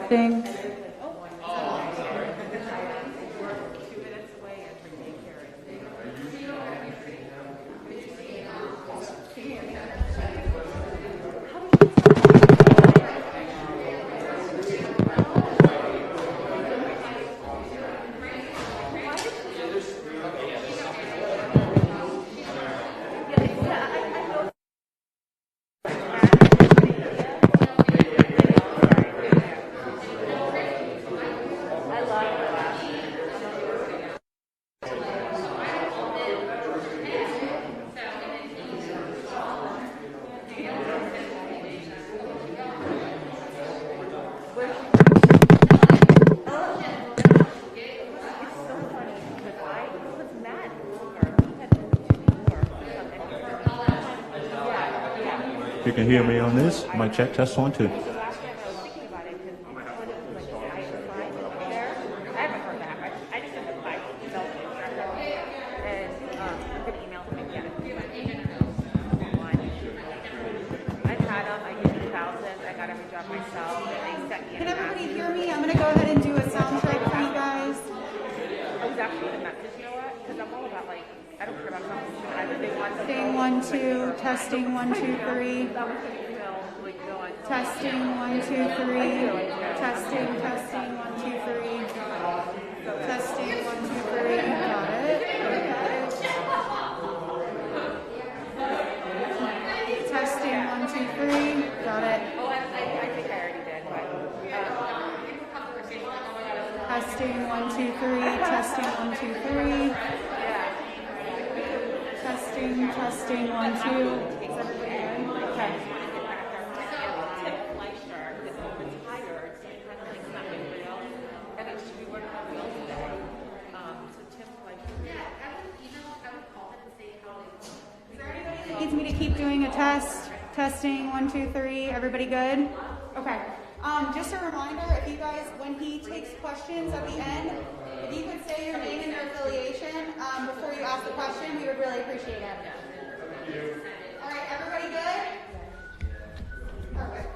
Ding. You can hear me on this. Mic check, test 1, 2. Can everybody hear me? I'm going to go ahead and do a sound check for you guys. Testing 1, 2, testing 1, 2, 3. Testing 1, 2, 3. Testing 1, 2, 3. Testing 1, 2, 3. Got it. Testing 1, 2, 3. Got it. Testing 1, 2, 3. Testing 1, 2, 3. Testing 1, 2. Okay. Needs me to keep doing a test. Testing 1, 2, 3. Everybody good? Okay. Just a reminder, if you guys, when he takes questions at the end, if you could say your name and your affiliation before you ask the question, we would really appreciate it. All right, everybody good? Perfect.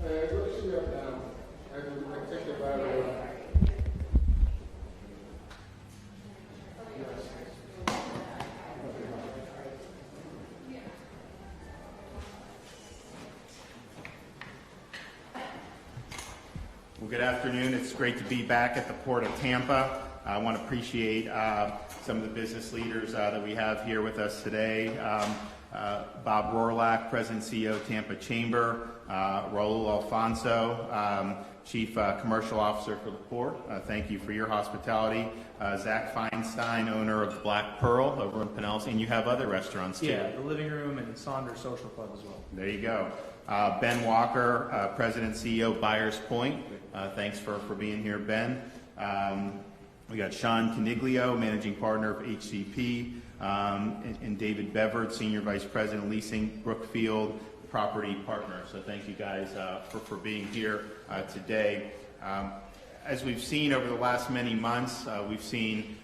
Well, good afternoon. It's great to be back at the Port of Tampa. I want to appreciate some of the business leaders that we have here with us today. Bob Rohrlach, President CEO, Tampa Chamber. Raul Alfonso, Chief Commercial Officer for the Port. Thank you for your hospitality. Zach Feinstein, owner of the Black Pearl over in Pinellas. And you have other restaurants too. Yeah, the Living Room and Saunders Social Club as well. There you go. Ben Walker, President CEO, Byers Point. Thanks for being here, Ben. We got Sean Caniglio, Managing Partner of HCP, and David Bevard, Senior Vice President, Leasing, Brookfield Property Partner. So thank you guys for being here today. As we've seen over the last many months, we've seen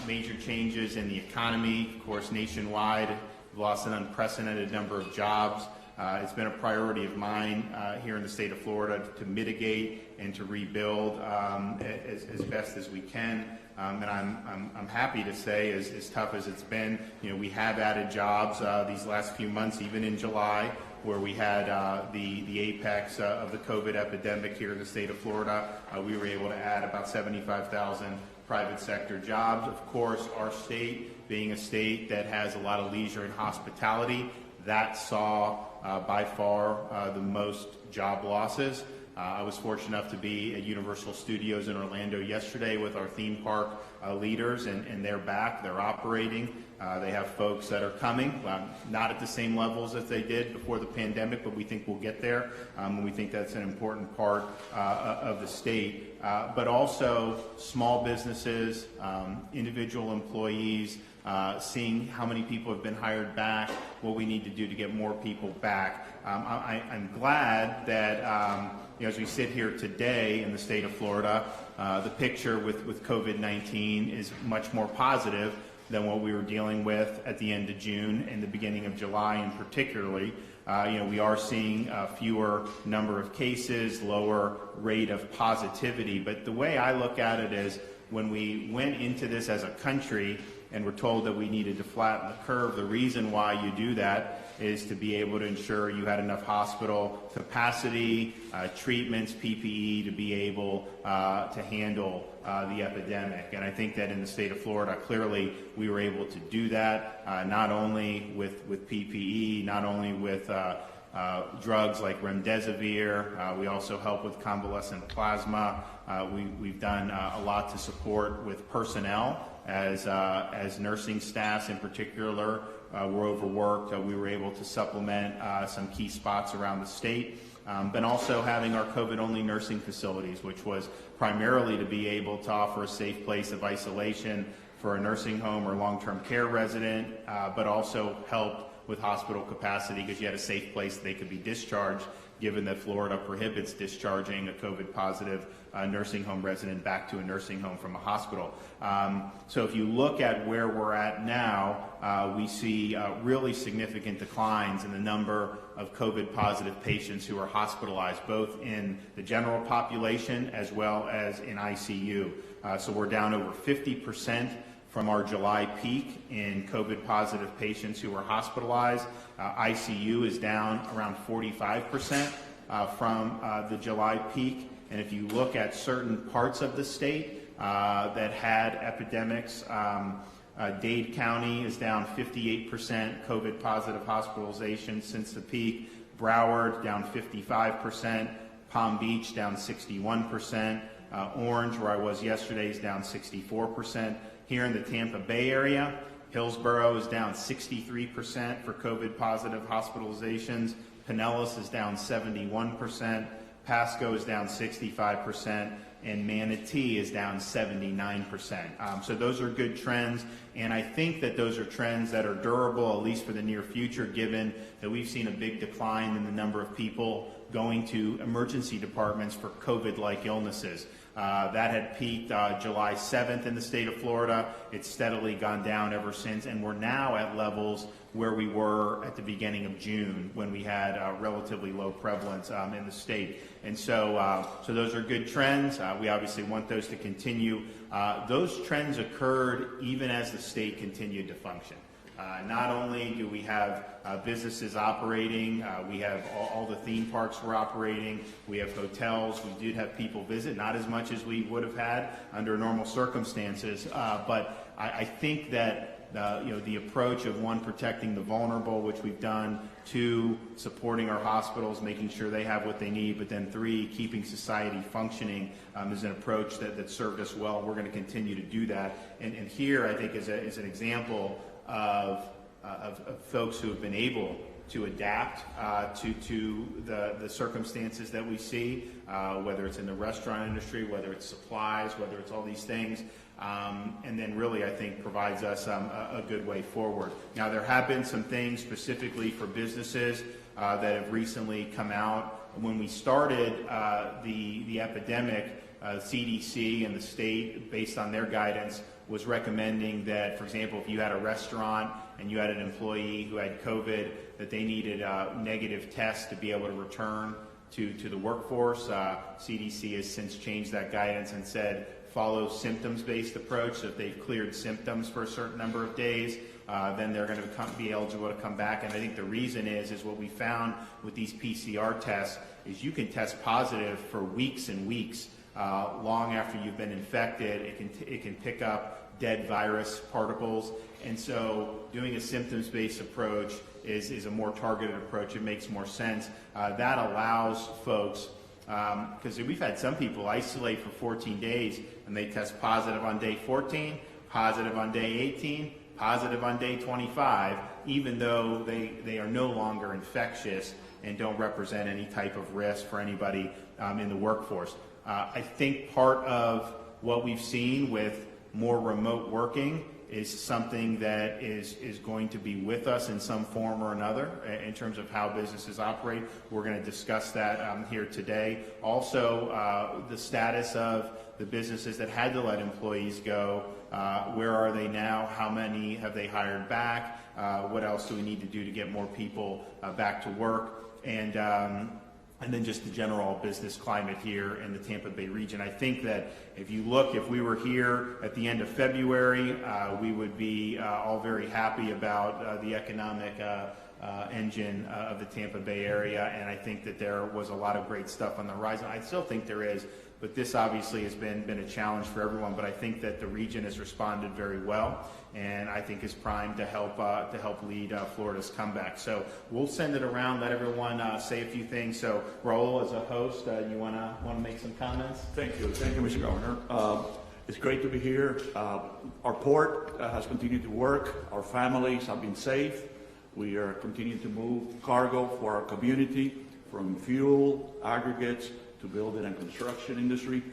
major changes in the economy. Of course, nationwide, we've lost an unprecedented number of jobs. It's been a priority of mine here in the state of Florida to mitigate and to rebuild as best as we can. And I'm happy to say, as tough as it's been, we have added jobs these last few months, even in July, where we had the apex of the COVID epidemic here in the state of Florida. We were able to add about 75,000 private sector jobs. Of course, our state, being a state that has a lot of leisure and hospitality, that saw by far the most job losses. I was fortunate enough to be at Universal Studios in Orlando yesterday with our theme park leaders, and they're back, they're operating. They have folks that are coming, not at the same levels as they did before the pandemic, but we think we'll get there. And we think that's an important part of the state. But also small businesses, individual employees, seeing how many people have been hired back, what we need to do to get more people back. I'm glad that as we sit here today in the state of Florida, the picture with COVID-19 is much more positive than what we were dealing with at the end of June and the beginning of July, and particularly. We are seeing a fewer number of cases, lower rate of positivity. But the way I look at it is, when we went into this as a country and were told that we needed to flatten the curve, the reason why you do that is to be able to ensure you had enough hospital capacity, treatments, PPE to be able to handle the epidemic. And I think that in the state of Florida, clearly we were able to do that, not only with PPE, not only with drugs like remdesivir. We also help with convalescent plasma. We've done a lot to support with personnel as nursing staffs in particular were overworked. We were able to supplement some key spots around the state. But also having our COVID-only nursing facilities, which was primarily to be able to offer a safe place of isolation for a nursing home or long-term care resident, but also help with hospital capacity because you had a safe place they could be discharged, given that Florida prohibits discharging a COVID-positive nursing home resident back to a nursing home from a hospital. So if you look at where we're at now, we see really significant declines in the number of COVID-positive patients who are hospitalized, both in the general population as well as in ICU. So we're down over 50% from our July peak in COVID-positive patients who are hospitalized. ICU is down around 45% from the July peak. And if you look at certain parts of the state that had epidemics, Dade County is down 58% COVID-positive hospitalization since the peak. Broward down 55%. Palm Beach down 61%. Orange, where I was yesterday, is down 64%. Here in the Tampa Bay area, Hillsborough is down 63% for COVID-positive hospitalizations. Pinellas is down 71%. Pasco is down 65%. And Manatee is down 79%. So those are good trends, and I think that those are trends that are durable, at least for the near future, given that we've seen a big decline in the number of people going to emergency departments for COVID-like illnesses. That had peaked July 7th in the state of Florida. It's steadily gone down ever since, and we're now at levels where we were at the beginning of June when we had relatively low prevalence in the state. And so those are good trends. We obviously want those to continue. Those trends occurred even as the state continued to function. Not only do we have businesses operating, we have all the theme parks were operating, we have hotels, we did have people visit, not as much as we would have had under normal circumstances, but I think that the approach of one, protecting the vulnerable, which we've done, two, supporting our hospitals, making sure they have what they need, but then three, keeping society functioning is an approach that served us well. We're going to continue to do that. And here, I think, is an example of folks who have been able to adapt to the circumstances that we see, whether it's in the restaurant industry, whether it's supplies, whether it's all these things. And then really, I think, provides us a good way forward. Now, there have been some things specifically for businesses that have recently come out. When we started the epidemic, CDC and the state, based on their guidance, was recommending that, for example, if you had a restaurant and you had an employee who had COVID, that they needed a negative test to be able to return to the workforce. CDC has since changed that guidance and said, follow symptoms-based approach. So if they've cleared symptoms for a certain number of days, then they're going to be eligible to come back. And I think the reason is what we found with these PCR tests is you can test positive for weeks and weeks. Long after you've been infected, it can pick up dead virus particles, and so doing a symptoms-based approach is a more targeted approach. It makes more sense. That allows folks, because we've had some people isolate for 14 days and they test positive on day 14, positive on day 18, positive on day 25, even though they are no longer infectious and don't represent any type of risk for anybody in the workforce. I think part of what we've seen with more remote working is something that is going to be with us in some form or another in terms of how businesses operate. We're going to discuss that here today. Also, the status of the businesses that had to let employees go. Where are they now? How many have they hired back? What else do we need to do to get more people back to work? And then just the general business climate here in the Tampa Bay region. I think that if we were here at the end of February, we would be all very happy about the economic engine of the Tampa Bay area, and I think that there was a lot of great stuff on the horizon. I still think there is, but this obviously has been a challenge for everyone, but I think that the region has responded very well, and I think is primed to help lead Florida's comeback. So we'll send it around, let everyone say a few things. So Raul, as a host, you want to make some comments? Thank you, Mr. Governor. It's great to be here. Our port has continued to work. Our families have been safe. We are continuing to move cargo for our community, from fuel, aggregates, to building and construction industry.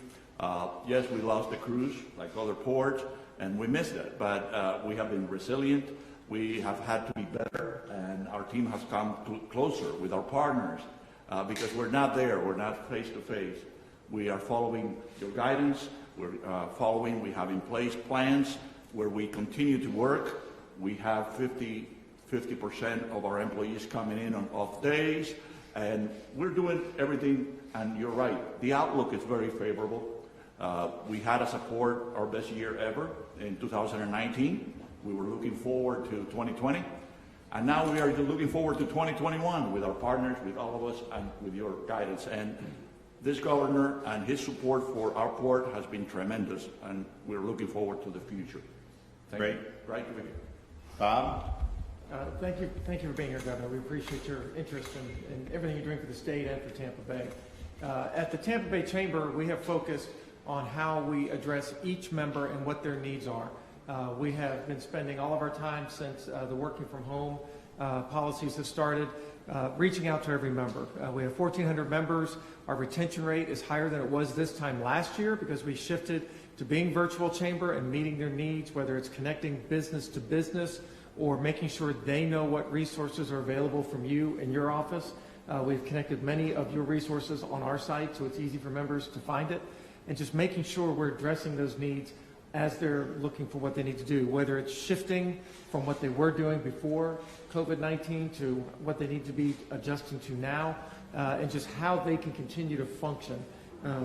Yes, we lost the cruise like other ports, and we missed it, but we have been resilient. We have had to be better, and our team has come closer with our partners because we're not there, we're not face to face. We are following your guidance, we have in place plans where we continue to work. We have 50% of our employees coming in on off days, and we're doing everything. And you're right, the outlook is very favorable. We had a support our best year ever in 2019. We were looking forward to 2020. And now we are looking forward to 2021 with our partners, with all of us, and with your guidance. And this governor and his support for our port has been tremendous, and we're looking forward to the future. Thank you. Great to be here. Bob? Thank you for being here, Governor. We appreciate your interest in everything you're doing for the state and for Tampa Bay. At the Tampa Bay Chamber, we have focused on how we address each member and what their needs are. We have been spending all of our time since the working from home policies have started, reaching out to every member. We have 1,400 members. Our retention rate is higher than it was this time last year because we shifted to being virtual chamber and meeting their needs, whether it's connecting business to business or making sure they know what resources are available from you in your office. We've connected many of your resources on our site, so it's easy for members to find it, and just making sure we're addressing those needs as they're looking for what they need to do, whether it's shifting from what they were doing before COVID-19 to what they need to be adjusting to now, and just how they can continue to function.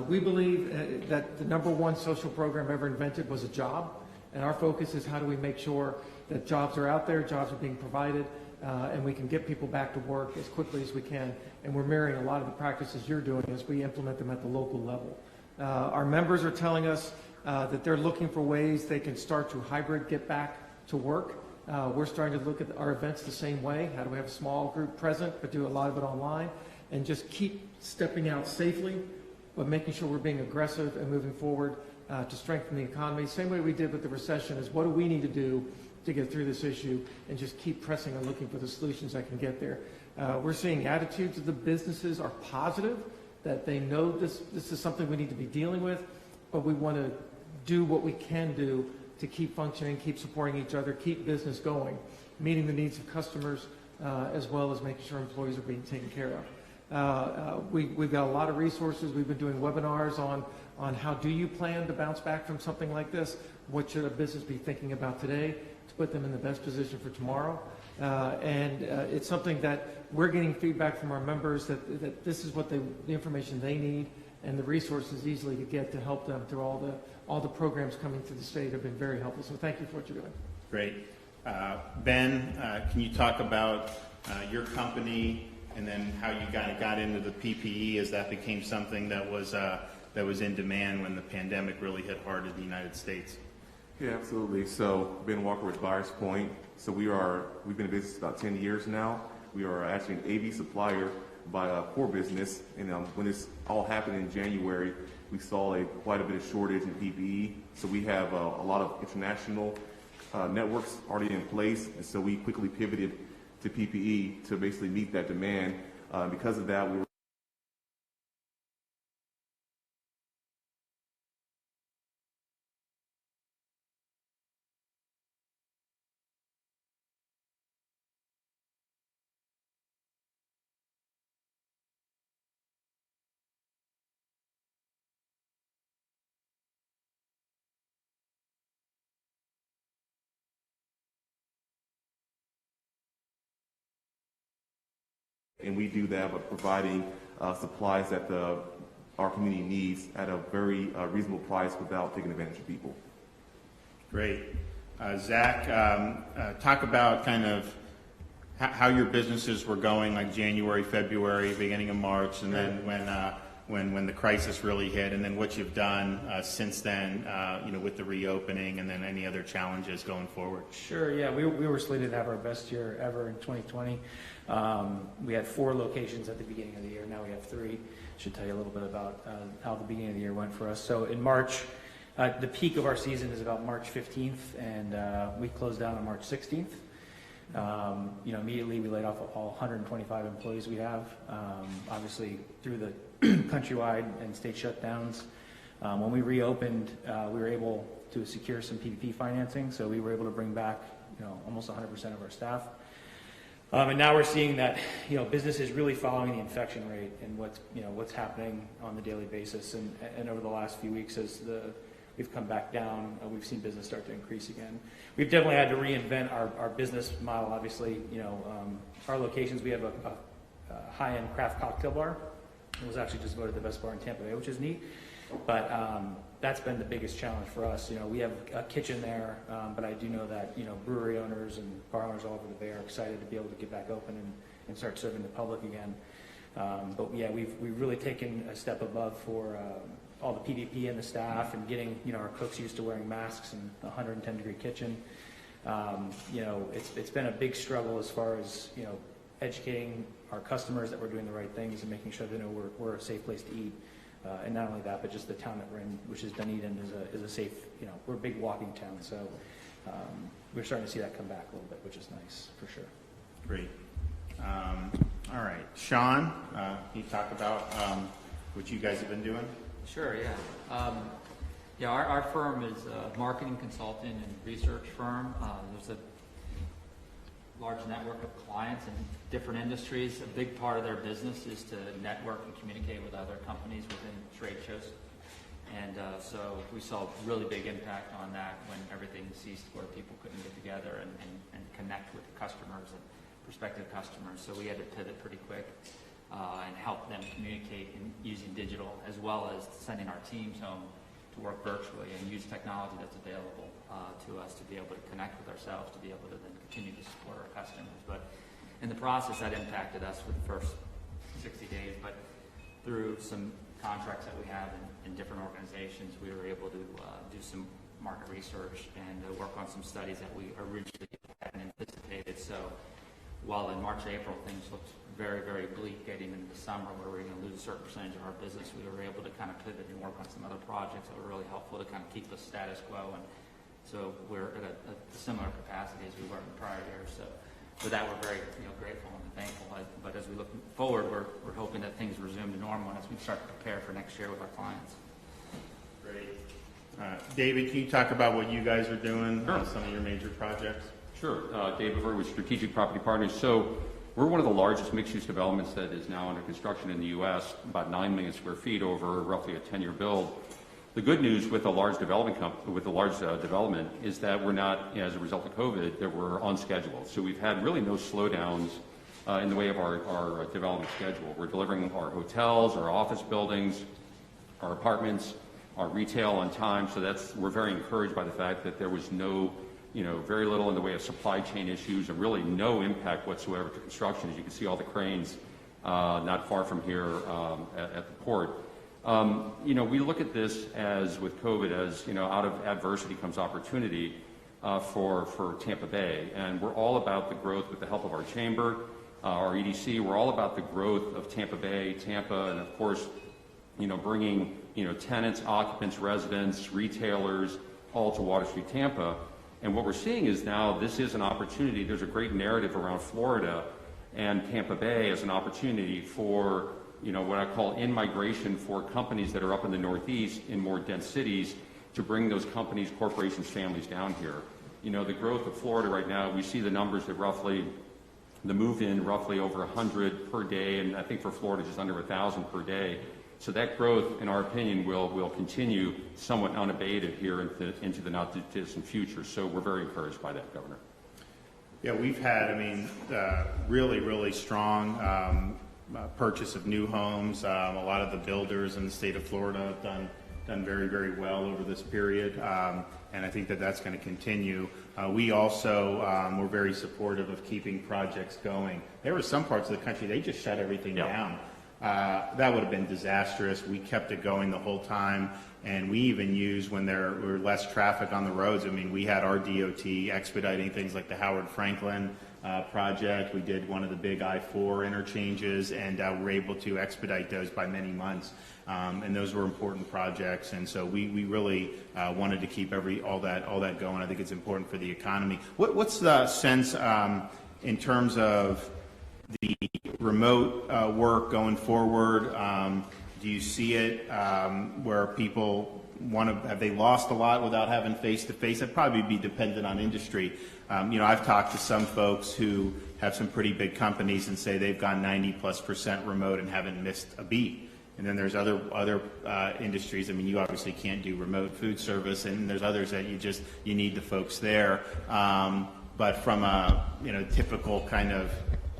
We believe that the number one social program ever invented was a job, and our focus is how do we make sure that jobs are out there, jobs are being provided, and we can get people back to work as quickly as we can. And we're mirroring a lot of the practices you're doing as we implement them at the local level. Our members are telling us that they're looking for ways they can start to hybrid get back to work. We're starting to look at our events the same way. How do we have a small group present but do a lot of it online, and just keep stepping out safely, but making sure we're being aggressive and moving forward to strengthen the economy. Same way we did with the recession is what do we need to do to get through this issue, and just keep pressing and looking for the solutions that can get there. We're seeing attitudes of the businesses are positive, that they know this is something we need to be dealing with, but we want to do what we can do to keep functioning, keep supporting each other, keep business going, meeting the needs of customers, as well as making sure employees are being taken care of. We've got a lot of resources. We've been doing webinars on how do you plan to bounce back from something like this? What should a business be thinking about today to put them in the best position for tomorrow? It's something that we're getting feedback from our members that this is what the information they need, and the resources easily to get to help them through all the programs coming through the state have been very helpful. So thank you for what you're doing. Great. Ben, can you talk about your company and then how you got into the PPE as that became something that was in demand when the pandemic really hit hard in the United States? Yeah, absolutely. So Ben Walker with Buyers Point. So we've been in business about 10 years now. We are actually an AV supplier by a core business, and when this all happened in January, we saw quite a bit of shortage in PPE. So we have a lot of international networks already in place, and so we quickly pivoted to PPE to basically meet that demand. Because of that, we were and we do that by providing supplies that our community needs at a very reasonable price without taking advantage of people. Great. Zach, talk about kind of how your businesses were going, like January, February, beginning of March, and then when the crisis really hit, and then what you've done since then, with the reopening, and then any other challenges going forward. Sure. Yeah, we were slated to have our best year ever in 2020. We had 4 locations at the beginning of the year. Now we have 3. Should tell you a little bit about how the beginning of the year went for us. So in March, the peak of our season is about March 15th, and we closed down on March 16th. Immediately we laid off all 125 employees we have, obviously through the countrywide and state shutdowns. When we reopened, we were able to secure some PPP financing, so we were able to bring back, almost 100% of our staff. And now we're seeing that, business is really following the infection rate and what's happening on the daily basis. And over the last few weeks, as we've come back down, we've seen business start to increase again. We've definitely had to reinvent our business model. Obviously, our locations, we have a high-end craft cocktail bar. It was actually just voted the best bar in Tampa Bay, which is neat. But that's been the biggest challenge for us. We have a kitchen there, but I do know that brewery owners and bar owners all over the Bay are excited to be able to get back open and start serving the public again. But yeah, we've really taken a step above for all the PPP and the staff, and getting our cooks used to wearing masks in a 110-degree kitchen. It's been a big struggle as far as educating our customers that we're doing the right things and making sure they know we're a safe place to eat. And not only that, but just the town that we're in, which is Dunedin, is a safe, we're a big walking town. So we're starting to see that come back a little bit, which is nice for sure. Great. All right. Sean, can you talk about what you guys have been doing? Sure, yeah. Our firm is a marketing consulting and research firm. There's a large network of clients in different industries. A big part of their business is to network and communicate with other companies within trade shows. And so we saw really big impact on that when everything ceased, where people couldn't get together and connect with customers and prospective customers. So we had to pivot pretty quick and help them communicate using digital, as well as sending our teams home to work virtually and use technology that's available to us to be able to connect with ourselves, to be able to then continue to support our customers. But in the process, that impacted us for the first 60 days. But through some contracts that we have in different organizations, we were able to do some market research and work on some studies that we originally hadn't anticipated. So while in March, April, things looked very, very bleak getting into the summer, where we were going to lose a certain percentage of our business, we were able to kind of pivot and work on some other projects that were really helpful to kind of keep the status quo. And so we're at a similar capacity as we were in the prior year. So for that, we're very grateful and thankful. But as we look forward, we're hoping that things resume to normal as we start to prepare for next year with our clients. Great. David, can you talk about what you guys are doing on some of your major projects? Sure. David Ver with Strategic Property Partners. So we're one of the largest mixed-use developments that is now under construction in the U.S., about 9 million square feet over roughly a 10-year build. The good news with a large development development is that we're not, as a result of COVID, that we're on schedule. So we've had really no slowdowns in the way of our development schedule. We're delivering our hotels, our office buildings, our apartments, our retail on time. So we're very encouraged by the fact that there was no, very little in the way of supply chain issues and really no impact whatsoever to construction. As you can see, all the cranes not far from here at the port. We look at this as, with COVID, as, out of adversity comes opportunity for Tampa Bay. And we're all about the growth with the help of our chamber, our EDC. We're all about the growth of Tampa Bay, Tampa, and of course, bringing, tenants, occupants, residents, retailers, all to Water Street Tampa. And what we're seeing is now this is an opportunity. There's a great narrative around Florida and Tampa Bay as an opportunity for what I call in-migration for companies that are up in the Northeast in more dense cities to bring those companies, corporations, families down here. The growth of Florida right now, we see the numbers that the move-in roughly over 100 per day, and I think for Florida just under 1,000 per day. So that growth, in our opinion, will continue somewhat unabated here into the not-too-distant future. So we're very encouraged by that, Governor. Yeah, we've had, really, really strong purchase of new homes. A lot of the builders in the state of Florida have done very, very well over this period, and I think that that's going to continue. We also were very supportive of keeping projects going. There were some parts of the country, they just shut everything down. That would have been disastrous. We kept it going the whole time, and we even used, when there were less traffic on the roads, we had our DOT expediting things like the Howard Franklin project. We did one of the big I-4 interchanges, and we're able to expedite those by many months. And those were important projects, and so we really wanted to keep all that going. I think it's important for the economy. What's the sense in terms of the remote work going forward? Do you see it where people have they lost a lot without having face-to-face? That'd probably be dependent on industry. I've talked to some folks who have some pretty big companies and say they've gone 90+% remote and haven't missed a beat. And then there's other industries. You obviously can't do remote food service, and there's others that you need the folks there. But from a typical kind of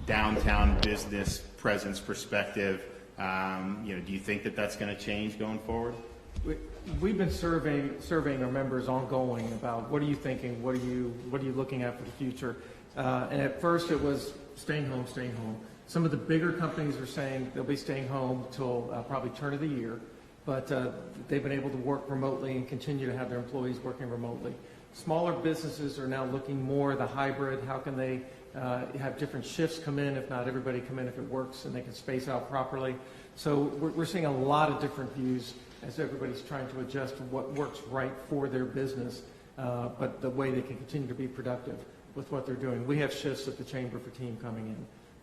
downtown business presence perspective, do you think that that's going to change going forward? We've been surveying our members ongoing about what are you thinking, what are you looking at for the future, and at first it was staying home. Some of the bigger companies are saying they'll be staying home till probably turn of the year, but they've been able to work remotely and continue to have their employees working remotely. Smaller businesses are now looking more the hybrid. How can they have different shifts come in, if not everybody come in if it works and they can space out properly. So we're seeing a lot of different views as everybody's trying to adjust to what works right for their business, but the way they can continue to be productive with what they're doing. We have shifts at the chamber for team coming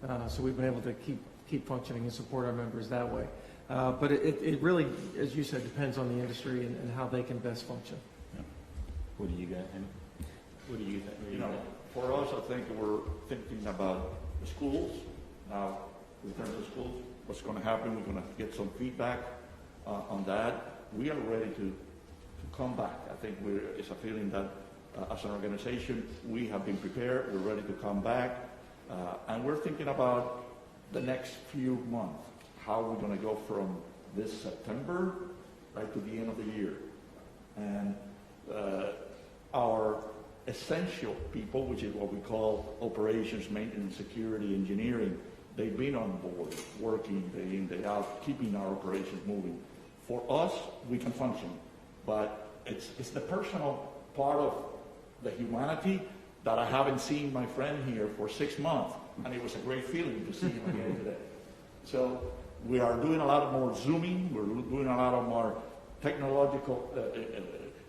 in, so we've been able to keep functioning and support our members that way. But it really, as you said, depends on the industry and how they can best function. Yeah. What do you got? What do you think? For us, I think we're thinking about the schools. Now, in terms of schools, what's going to happen, we're going to get some feedback on that. We are ready to come back. I think it's a feeling that as an organization, we have been prepared, we're ready to come back, and we're thinking about the next few months, how we're going to go from this September right to the end of the year. And our essential people, which is what we call operations, maintenance, security, engineering, they've been on board, working day in, day out, keeping our operations moving. For us, we can function, but it's the personal part of the humanity that I haven't seen my friend here for 6 months, and it was a great feeling to see him again today. So we are doing a lot more Zooming, we're doing a lot of more technological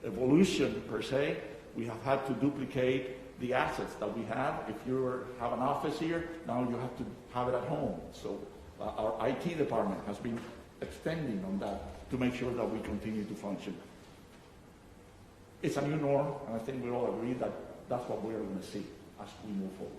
evolution per se. We have had to duplicate the assets that we have. If you have an office here, now you have to have it at home. So our IT department has been extending on that to make sure that we continue to function. It's a new norm, and I think we all agree that that's what we're going to see as we move forward.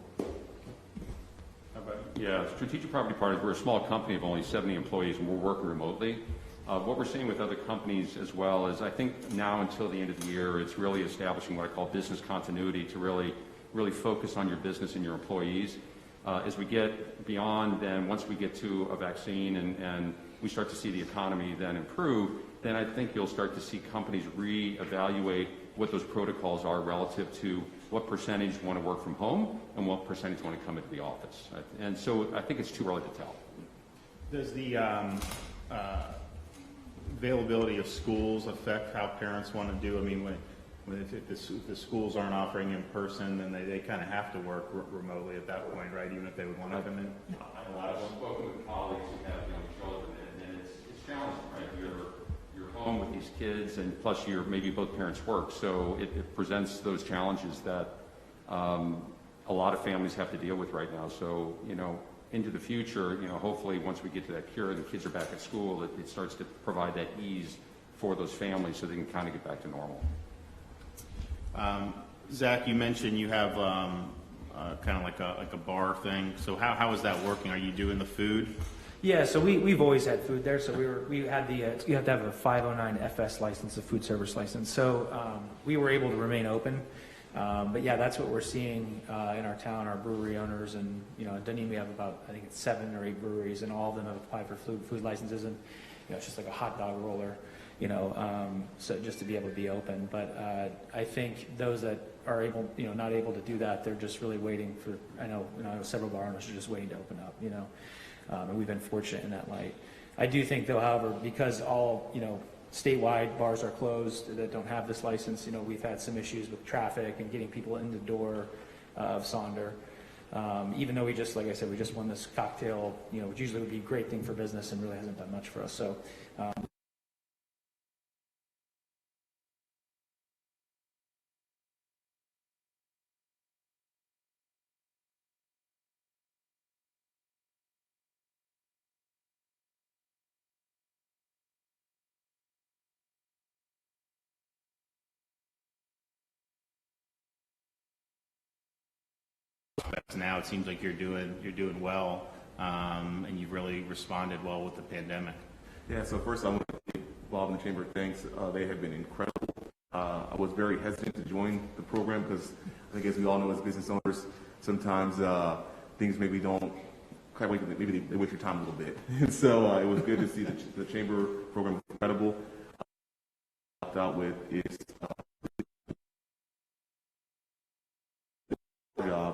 Yeah, Strategic Property Partners, we're a small company of only 70 employees, and we're working remotely. What we're seeing with other companies as well is I think now until the end of the year, it's really establishing what I call business continuity to really focus on your business and your employees. As we get beyond, then once we get to a vaccine and we start to see the economy then improve, then I think you'll start to see companies reevaluate what those protocols are relative to what percentage want to work from home and what percentage want to come into the office. And so I think it's too early to tell. Does the availability of schools affect how parents want to do? I mean, if the schools aren't offering in person, then they kind of have to work remotely at that point, right? Even if they would want to come in. I've spoken with colleagues who have young children, and it's challenging, right? You're home with these kids, and plus maybe both parents work, so it presents those challenges that a lot of families have to deal with right now. So into the future, hopefully once we get to that cure, the kids are back at school, it starts to provide that ease for those families so they can kind of get back to normal. Zach, you mentioned you have kind of like a bar thing. So how is that working? Are you doing the food? Yeah, so we've always had food there. So we had you have to have a 509 FS license, a food service license. So we were able to remain open. But yeah, that's what we're seeing in our town, our brewery owners, and in Dunedin we have about, I think it's 7 or 8 breweries, and all of them have applied for food licenses, and it's just like a hot dog roller, so just to be able to be open. But I think those that are able, not able to do that, they're just really waiting for. I know several bar owners are just waiting to open up, and we've been fortunate in that light. I do think though, however, because all statewide bars are closed that don't have this license. We've had some issues with traffic and getting people in the door of Sonder. Even though like I said, we just won this cocktail, which usually would be a great thing for business and really hasn't done much for us. So. Now it seems like you're doing well, and you've really responded well with the pandemic. Yeah, so first I want to give Bob and the Chamber thanks. They have been incredible. I was very hesitant to join the program because I think, as we all know, as business owners, sometimes things maybe don't quite wait, maybe they waste your time a little bit. And so it was good to see the Chamber program was incredible. What I helped out with is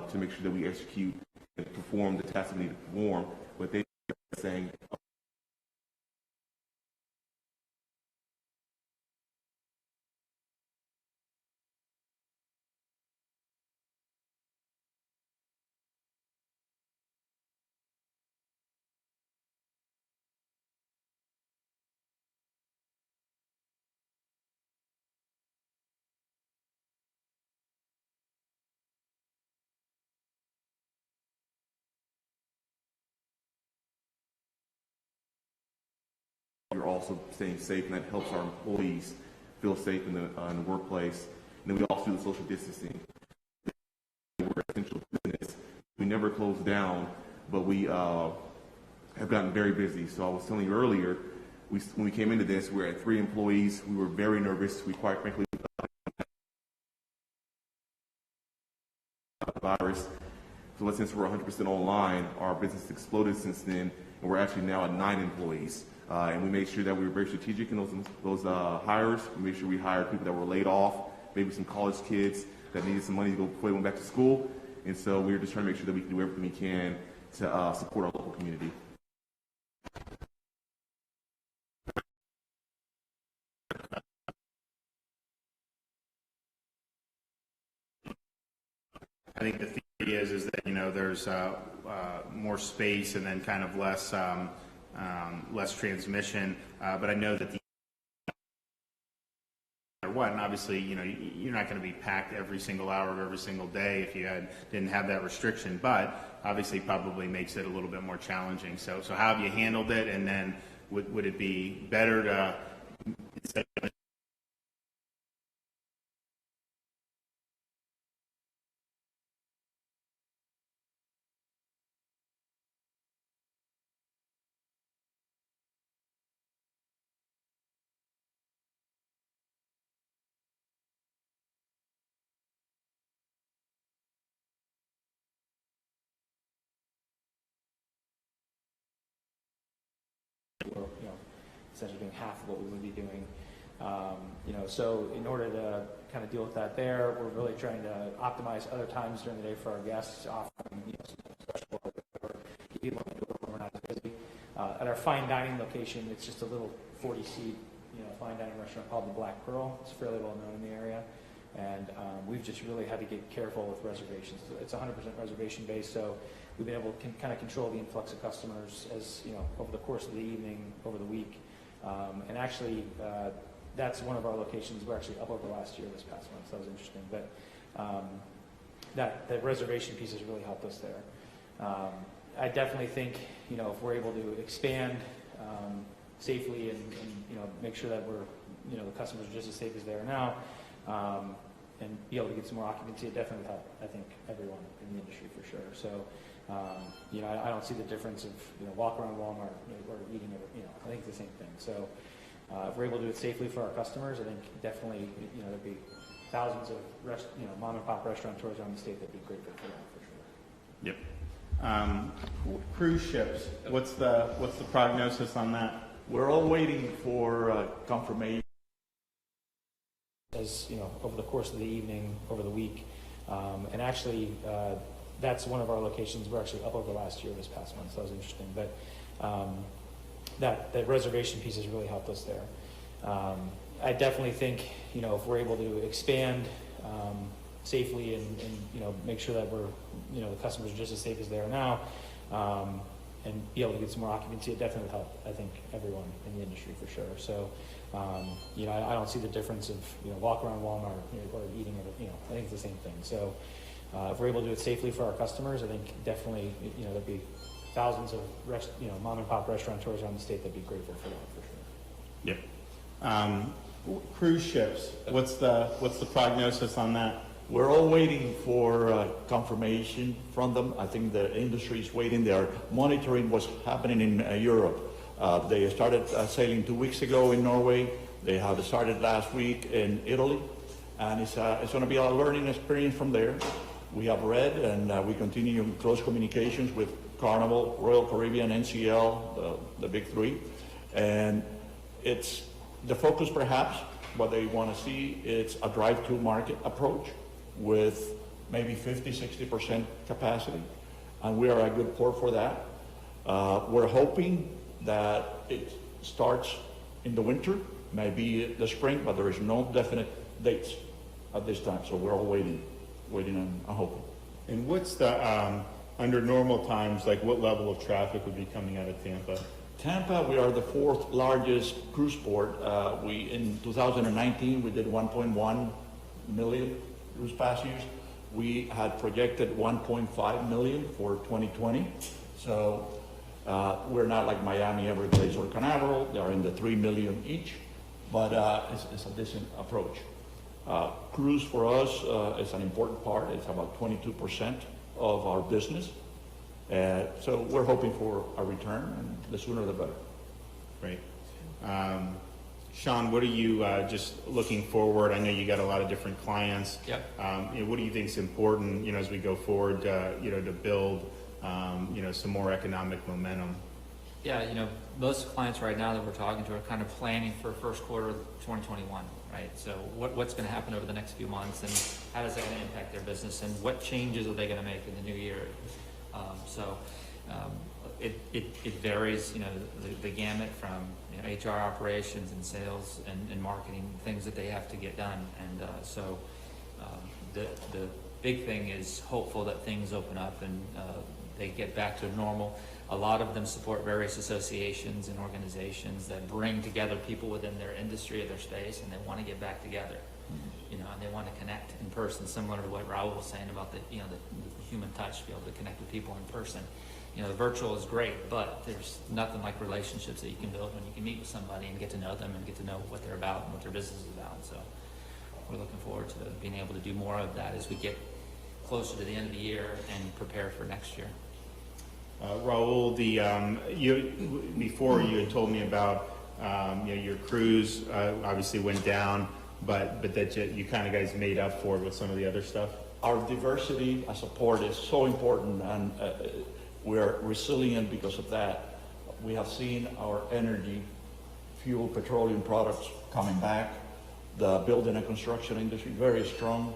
to make sure that we execute and perform the tasks we need to perform, but they are saying you're also staying safe, and that helps our employees feel safe in the workplace. And then we also do the social distancing. We're essential business. We never close down, but we have gotten very busy. So I was telling you earlier, when we came into this, we were at 3 employees. We were very nervous. We quite frankly the virus. So since we're 100% online, our business exploded since then, and we're actually now at 9 employees. And we made sure that we were very strategic in those hires. We made sure we hired people that were laid off, maybe some college kids that needed some money to go before they went back to school. And so we were just trying to make sure that we can do everything we can to support our local community. I think the theory is that, you know, there's more space and then kind of less transmission. But I know that what, and obviously, you know, you're not going to be packed every single hour of every single day if you didn't have that restriction, but obviously probably makes it a little bit more challenging. So how have you handled it, and then would it be better to instead of Or, you know, essentially doing half of what we would be doing. You know, so in order to kind of deal with that there, we're really trying to optimize other times during the day for our guests, offering, you know, some special or people can do it when we're not as busy. At our fine dining location, it's just a little 40-seat, you know, fine dining restaurant called the Black Pearl. It's fairly well known in the area. And we've just really had to get careful with reservations. It's 100% reservation based, so we've been able to kind of control the influx of customers as, you know, over the course of the evening, over the week. And actually, that's one of our locations. We're actually up over last year this past month, so that was interesting. But that reservation piece has really helped us there. I definitely think, you know, if we're able to expand safely and, you know, make sure that we're, you know, the customers are just as safe as they are now, and be able to get some more occupancy, it definitely would help, I think, everyone in the industry for sure. So, you know, I don't see the difference of, you know, walk around Walmart or eating, you know, I think it's the same thing. So, if we're able to do it safely for our customers, I think definitely, you know, there'd be thousands of, you know, mom and pop restaurateurs around the state that'd be great for them for sure. Yep. Cruise ships. What's the prognosis on that? We're all waiting for confirmation. As you know, over the course of the evening, over the week, and actually, that's one of our locations. We're actually up over last year this past month, so that was interesting. But that reservation piece has really helped us there. I definitely think, you know, if we're able to expand safely and you know, make sure that we're, you know, the customers are just as safe as they are now, and be able to get some more occupancy, it definitely would help, I think, everyone in the industry for sure. So, you know, I don't see the difference of, you know, walk around Walmart or eating, you know, I think it's the same thing. So, if we're able to do it safely for our customers, I think definitely, you know, there'd be thousands of, you know, mom and pop restaurateurs around the state that'd be grateful for that for sure. Yep. Cruise ships. What's the prognosis on that? We're all waiting for confirmation from them. I think the industry is waiting. They are monitoring what's happening in Europe. They started sailing 2 weeks ago in Norway. They have started last week in Italy. And it's going to be a learning experience from there. We have read and we continue in close communications with Carnival, Royal Caribbean, NCL, the big three. And it's the focus perhaps, what they want to see, it's a drive-to market approach with maybe 50-60% capacity, and we are a good port for that. We're hoping that it starts in the winter, maybe the spring, but there is no definite dates at this time, so we're all waiting and hoping. And what's the under normal times, like what level of traffic would be coming out of Tampa? Tampa, we are the 4th largest cruise port. In 2019, we did 1.1 million cruise passengers. We had projected 1.5 million for 2020. So we're not like Miami, Everglades, or Canaveral. They are in the 3 million each, but it's a decent approach. Cruise for us is an important part. It's about 22% of our business. So we're hoping for a return, and the sooner the better. Great. Sean, what are you just looking forward? I know you got a lot of different clients. Yep. What do you think is important, as we go forward, to build, some more economic momentum? Yeah, most clients right now that we're talking to are kind of planning for first quarter of 2021, right? So what's going to happen over the next few months, and how is that going to impact their business, and what changes are they going to make in the new year? It varies, the gamut from HR operations and sales and marketing, things that they have to get done. And the big thing is hopeful that things open up and they get back to normal. A lot of them support various associations and organizations that bring together people within their industry or their space, and they want to get back together. And they want to connect in person, similar to what Raul was saying about the human touch, to be able to connect with people in person. The virtual is great, but there's nothing like relationships that you can build when you can meet with somebody and get to know them and get to know what they're about and what their business is about. So we're looking forward to being able to do more of that as we get closer to the end of the year and prepare for next year. Raul, before you had told me about your cruise obviously went down, but that you kind of guys made up for it with some of the other stuff. Our diversity as a port is so important, and we're resilient because of that. We have seen our energy, fuel, petroleum products coming back. The building and construction industry, very strong.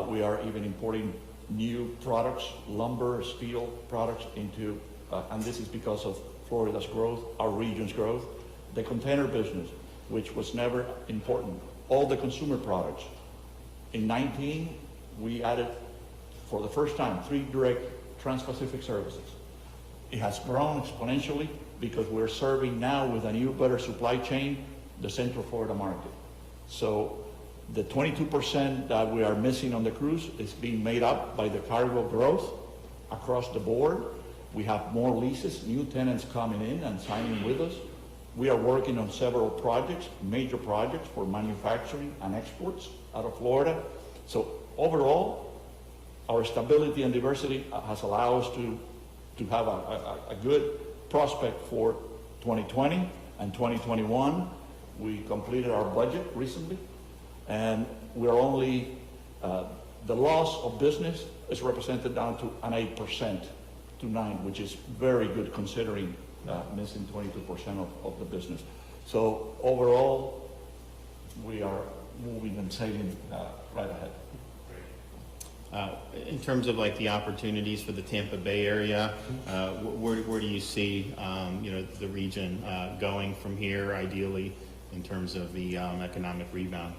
We are even importing new products, lumber, steel products into, and this is because of Florida's growth, our region's growth. The container business, which was never important. All the consumer products. In 19, we added, for the first time, 3 direct Trans-Pacific services. It has grown exponentially because we're serving now with a new, better supply chain, the Central Florida market. So the 22% that we are missing on the cruise is being made up by the cargo growth across the board. We have more leases, new tenants coming in and signing with us. We are working on several projects, major projects for manufacturing and exports out of Florida. So overall, our stability and diversity has allowed us to have a good prospect for 2020 and 2021. We completed our budget recently, and we're only, the loss of business is represented down to an 8% to 9%, which is very good considering missing 22% of the business. So overall, we are moving and sailing right ahead. In terms of the opportunities for the Tampa Bay area, where do you see the region going from here, ideally, in terms of the economic rebound?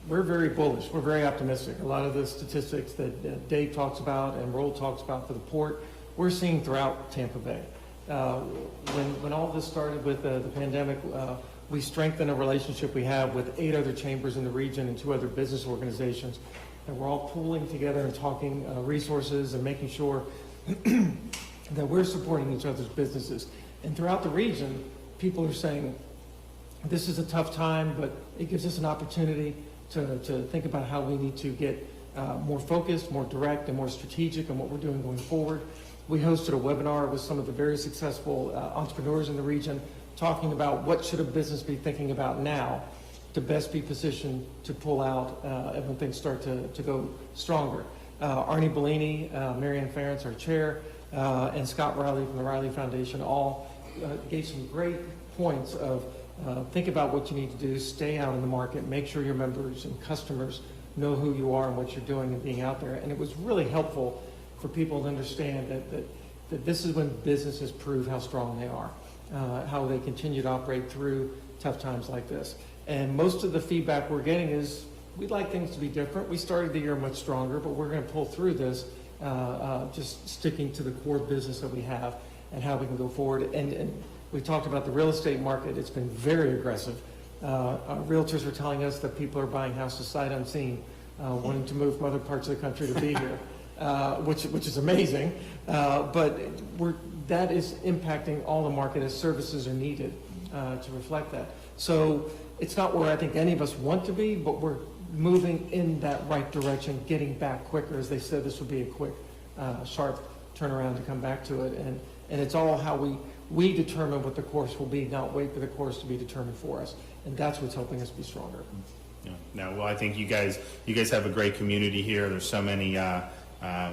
We're very bullish. We're very optimistic. A lot of the statistics that Dave talks about and Roll talks about for the port, we're seeing throughout Tampa Bay. When all this started with the pandemic, we strengthened a relationship we have with 8 other chambers in the region and 2 other business organizations. And we're all pooling together and talking resources and making sure that we're supporting each other's businesses. And throughout the region, people are saying, this is a tough time, but it gives us an opportunity to think about how we need to get more focused, more direct, and more strategic in what we're doing going forward. We hosted a webinar with some of the very successful entrepreneurs in the region talking about what should a business be thinking about now to best be positioned to pull out when things start to go stronger. Arnie Bellini, Marianne Ferentz, our chair, and Scott Riley from the Riley Foundation all gave some great points of think about what you need to do, stay out in the market, make sure your members and customers know who you are and what you're doing and being out there. And it was really helpful for people to understand that this is when businesses prove how strong they are, how they continue to operate through tough times like this. And most of the feedback we're getting is, we'd like things to be different. We started the year much stronger, but we're going to pull through this, just sticking to the core business that we have and how we can go forward. And we talked about the real estate market. It's been very aggressive. Our realtors are telling us that people are buying houses sight unseen, wanting to move from other parts of the country to be here, which is amazing. But that is impacting all the market as services are needed to reflect that. So it's not where I think any of us want to be, but we're moving in that right direction, getting back quicker. As they said, this would be a quick, sharp turnaround to come back to it. And it's all how we we determine what the course will be, not wait for the course to be determined for us. And that's what's helping us be stronger. Yeah. No, well, I think you guys have a great community here. There's so many,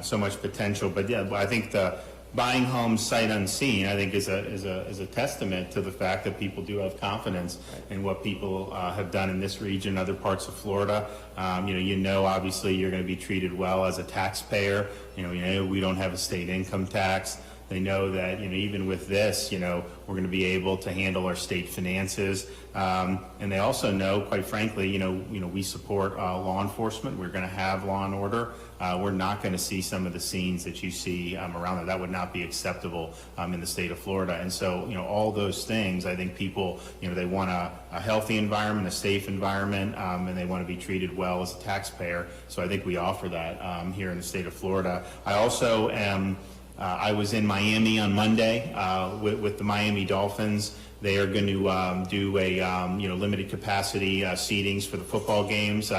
so much potential. But yeah, I think the buying homes sight unseen, I think is a testament to the fact that people do have confidence in what people have done in this region, other parts of Florida. Obviously you're going to be treated well as a taxpayer. We don't have a state income tax. They know that, even with this, we're going to be able to handle our state finances. And they also know, quite frankly, we support law enforcement. We're going to have law and order. We're not going to see some of the scenes that you see around there. That would not be acceptable in the state of Florida. And so, all those things, I think people, they want a healthy environment, a safe environment, and they want to be treated well as a taxpayer. So I think we offer that here in the state of Florida. I also am... I was in Miami on Monday with the Miami Dolphins. They are going to do a limited capacity seatings for the football games.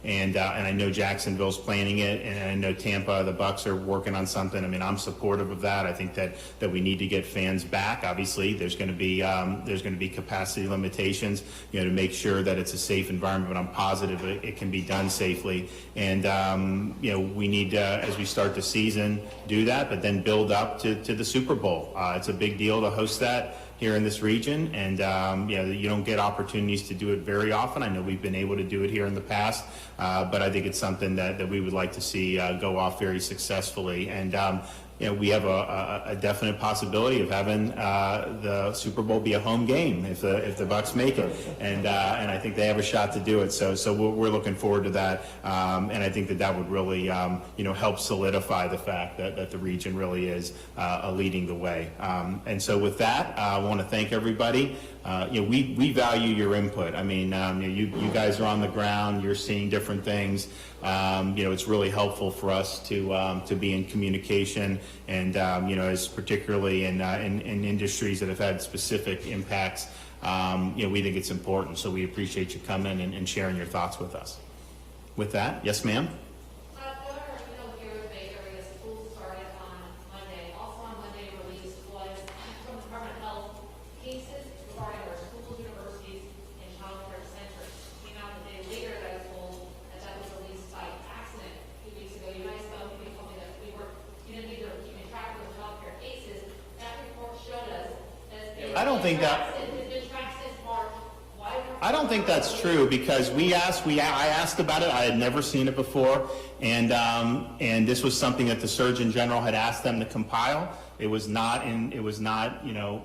And I know Jacksonville's planning it, and I know Tampa, the Bucs are working on something. I mean, I'm supportive of that. I think that we need to get fans back. Obviously, there's going to be capacity limitations, to make sure that it's a safe environment. But I'm positive it can be done safely. And we need to, as we start the season, do that, but then build up to the Super Bowl. It's a big deal to host that here in this region, and you don't get opportunities to do it very often. I know we've been able to do it here in the past, but I think it's something that we would like to see go off very successfully. And we have a definite possibility of having the Super Bowl be a home game if the Bucs make it, and I think they have a shot to do it. So we're looking forward to that, and I think that would really help solidify the fact that the region really is leading the way. And so with that, I want to thank everybody. We value your input. I mean, you guys are on the ground. You're seeing different things. It's really helpful for us to be in communication, and as particularly in industries that have had specific impacts, we think it's important. So we appreciate you coming and sharing your thoughts with us. With that, yes, ma'am. I don't think that's true, because I asked about it. I had never seen it before, and this was something that the Surgeon General had asked them to compile. It was not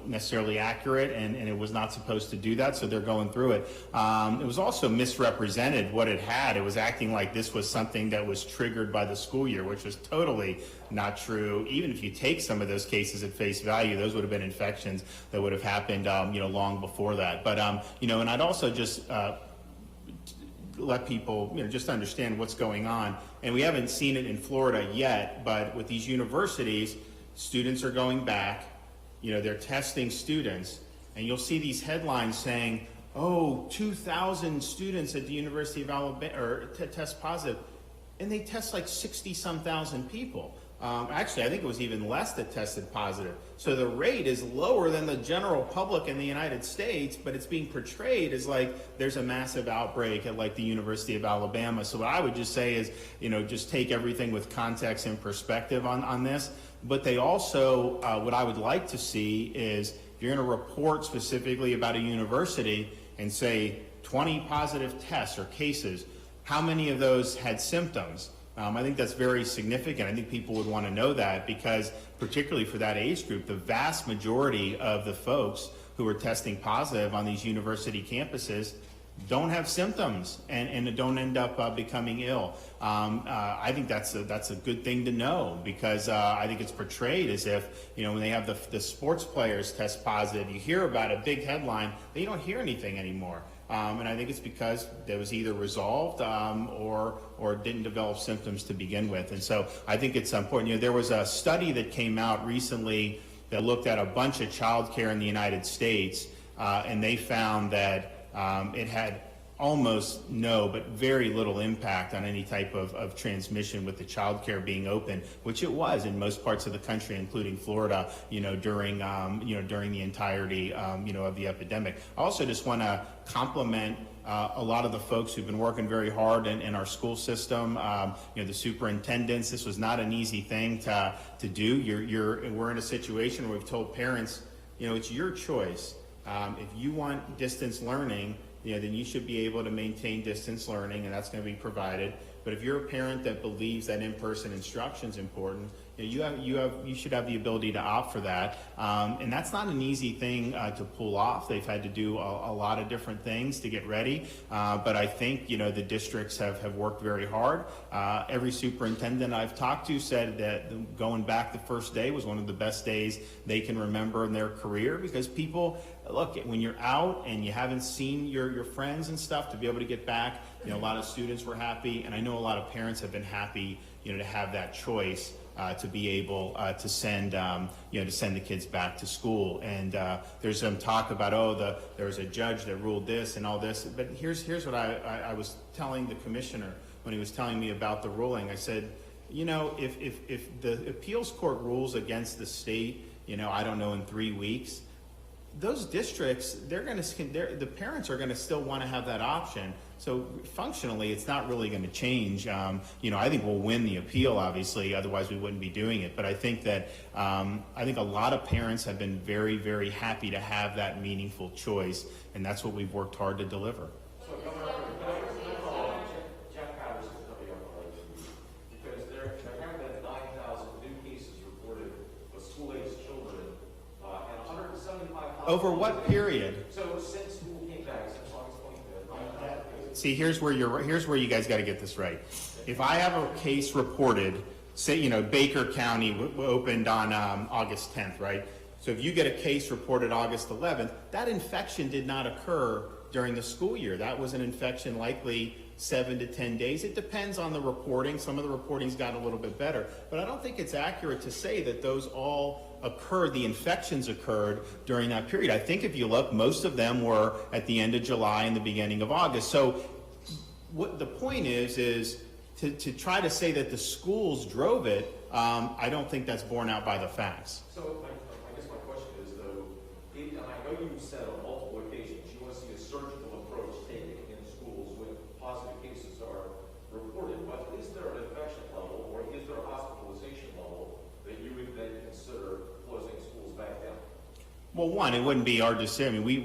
necessarily accurate, and it was not supposed to do that, so they're going through it. It was also misrepresented what it had. It was acting like this was something that was triggered by the school year, which was totally not true. Even if you take some of those cases at face value, those would have been infections that would have happened long before that. But and I'd also just let people just understand what's going on. And we haven't seen it in Florida yet, but with these universities, students are going back, they're testing students, and you'll see these headlines saying, 2,000 students at the University of Alabama test positive, and they test like 60-some thousand people. Actually, I think it was even less that tested positive. So the rate is lower than the general public in the United States, but it's being portrayed as like there's a massive outbreak at like the University of Alabama. So what I would just say is, just take everything with context and perspective on this. But they also, what I would like to see is, if you're going to report specifically about a university and say 20 positive tests or cases, how many of those had symptoms? I think that's very significant. I think people would want to know that, because particularly for that age group, the vast majority of the folks who are testing positive on these university campuses don't have symptoms and don't end up becoming ill. I think that's a good thing to know, because I think it's portrayed as if, when they have the sports players test positive, you hear about a big headline, but you don't hear anything anymore. And I think it's because it was either resolved or didn't develop symptoms to begin with. And so I think it's important. There was a study that came out recently that looked at a bunch of child care in the United States, and they found that it had almost no, but very little impact on any type of transmission with the child care being open, which it was in most parts of the country, including Florida, during the entirety, of the epidemic. I also just want to compliment a lot of the folks who've been working very hard in our school system, the superintendents. This was not an easy thing to do. We're in a situation where we've told parents, it's your choice. If you want distance learning, then you should be able to maintain distance learning, and that's going to be provided. But if you're a parent that believes that in-person instruction is important, you should have the ability to opt for that. And that's not an easy thing to pull off. They've had to do a lot of different things to get ready. But I think, the districts have worked very hard. Every superintendent I've talked to said that going back the first day was one of the best days they can remember in their career, because people, look, when you're out and you haven't seen your friends and stuff, to be able to get back, a lot of students were happy, and I know a lot of parents have been happy, to have that choice to be able to send the kids back to school. And there's some talk about, there was a judge that ruled this and all this. But here's what I was telling the commissioner when he was telling me about the ruling. I said, if the appeals court rules against the state, I don't know, in 3 weeks, those districts, the parents are going to still want to have that option. So functionally, it's not really going to change. I think we'll win the appeal, obviously, otherwise we wouldn't be doing it. But I think that a lot of parents have been very, very happy to have that meaningful choice, and that's what we've worked hard to deliver. Because there have been 9,000 new cases reported of school-aged children, and 175,000. Over what period? So since school came back, since August 25th. See, here's where you guys got to get this right. If I have a case reported, say, Baker County opened on August 10th, right? So if you get a case reported August 11th, that infection did not occur during the school year. That was an infection likely 7 to 10 days. It depends on the reporting. Some of the reporting's gotten a little bit better, but I don't think it's accurate to say that those all occurred, the infections occurred during that period. I think if you look, most of them were at the end of July and the beginning of August. So what the point is to try to say that the schools drove it, I don't think that's borne out by the facts. So I guess my question is, though, and I know you've said on multiple occasions you want to see a surgical approach taken in schools when positive cases are reported, but is there an infection level or is there a hospitalization level that you would then consider closing schools back down? Well, one, it wouldn't be our decision. I mean,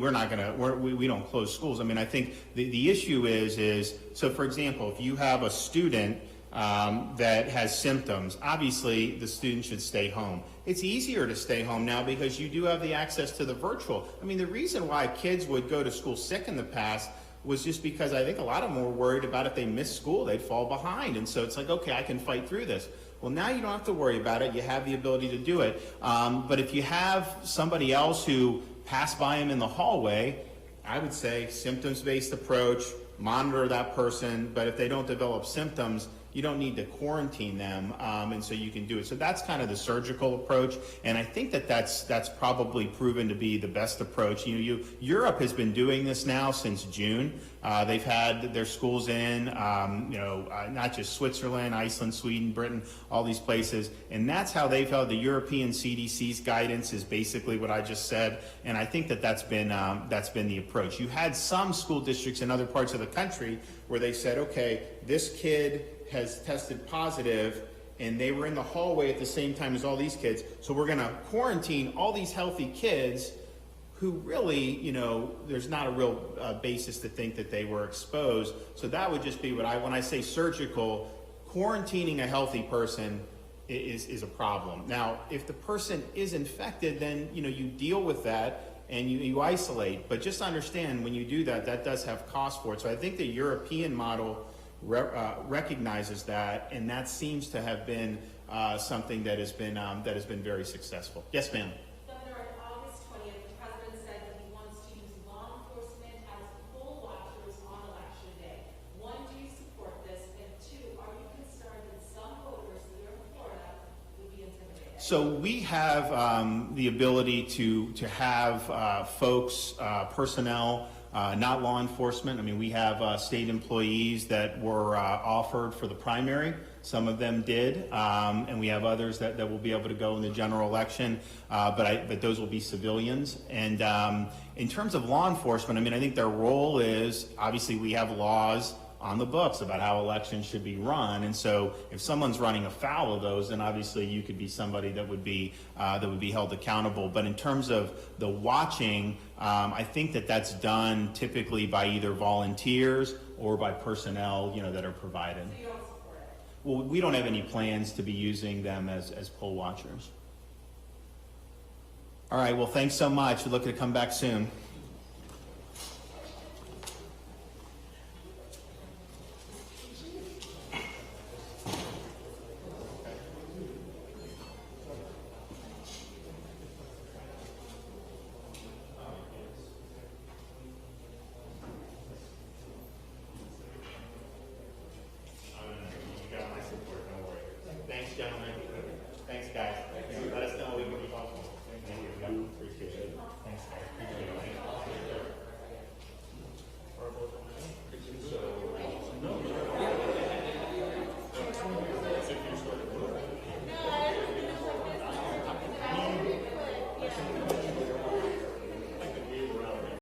we don't close schools. I mean, I think the issue is so, for example, if you have a student that has symptoms, obviously the student should stay home. It's easier to stay home now because you do have the access to the virtual. I mean, the reason why kids would go to school sick in the past was just because I think a lot of them were worried about if they missed school, they'd fall behind. And so it's like, okay, I can fight through this. Well, now you don't have to worry about it. You have the ability to do it. But if you have somebody else who passed by him in the hallway, I would say symptoms-based approach, monitor that person. But if they don't develop symptoms, you don't need to quarantine them, and so you can do it. So that's kind of the surgical approach, and I think that's probably proven to be the best approach. Europe has been doing this now since June. They've had their schools in, not just Switzerland, Iceland, Sweden, Britain, all these places, and that's how they've held the European CDC's guidance is basically what I just said, and I think that's been the approach. You had some school districts in other parts of the country where they said, okay, this kid has tested positive and they were in the hallway at the same time as all these kids, so we're going to quarantine all these healthy kids who really, there's not a real basis to think that they were exposed. So that would just be when I say surgical, quarantining a healthy person is a problem. Now, if the person is infected, then you deal with that and you isolate. But just understand, when you do that, that does have cost for it. So I think the European model recognizes that, and that seems to have been something that has been very successful. Yes, ma'am. Governor, on August 20th, the president said that he wants to use law enforcement as poll watchers on election day. One, do you support this? And two, are you concerned that some voters here in Florida would be intimidated? So we have the ability to have folks, personnel not law enforcement. I mean, we have state employees that were offered for the primary. Some of them did, and we have others that will be able to go in the general election, but those will be civilians. And in terms of law enforcement, I mean, I think their role is, obviously we have laws on the books about how elections should be run, and so if someone's running afoul of those, then obviously you could be somebody that would be held accountable. But in terms of the watching, I think that's done typically by either volunteers or by personnel, that are provided. So you don't support it? Well, we don't have any plans to be using them as poll watchers. All right. Well, thanks so much. We're looking to come back soon. Thanks, gentlemen.